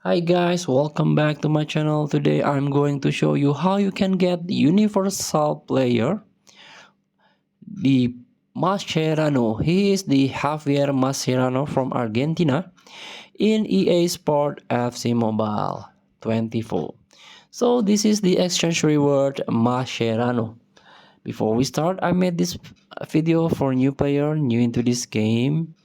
Hi guys, welcome back to my channel. Today I'm going to show you how you can get the universal player, the Mascherano. He is the Javier Mascherano from Argentina in EA Sport FC Mobile 24. So this is the exchange reward Mascherano. Before we start, I made this video for new player new into this game.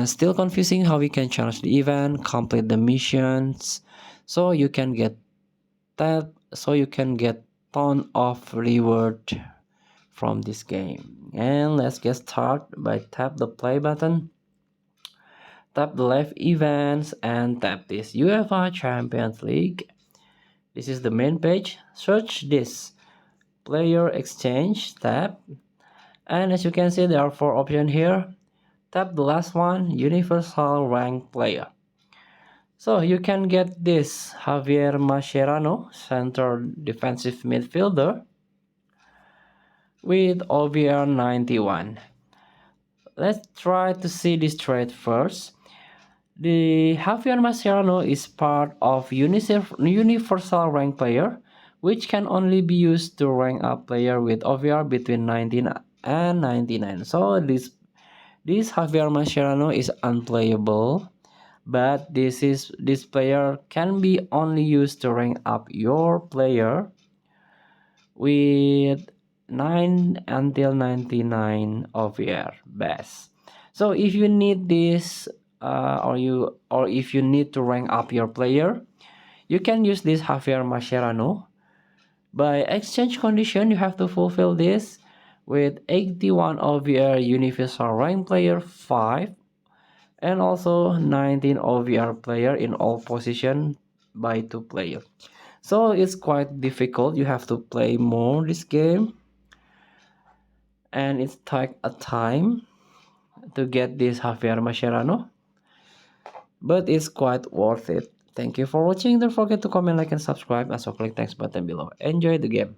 Still confusing how we can challenge the event, complete the missions, so you can get ton of reward from this game. And let's get started by tap the play button, tap the live events, and tap this UEFA Champions League. This is the main page. Search this player exchange tab, and as you can see there are four options here. Tap the last one, universal rank player. So you can get this Javier Mascherano, center defensive midfielder with OVR 91. Let's try to see this trade first. The Javier Mascherano is part of universal rank player, which can only be used to rank up player with OVR between 19 and 99. So this Javier Mascherano is unplayable, but this player can be only used to rank up your player with 9 until 99 OVR best. So if you need this or if you need to rank up your player, you can use this Javier Mascherano. By exchange condition, you have to fulfill this with 81 OVR universal rank player 5 and also 19 OVR player in all position by 2 players. So it's quite difficult. You have to play more this game, and it takes a time to get this Javier Mascherano, but it's quite worth it. Thank you for watching. Don't forget to comment, like, and subscribe. Also click thanks button below. Enjoy the game.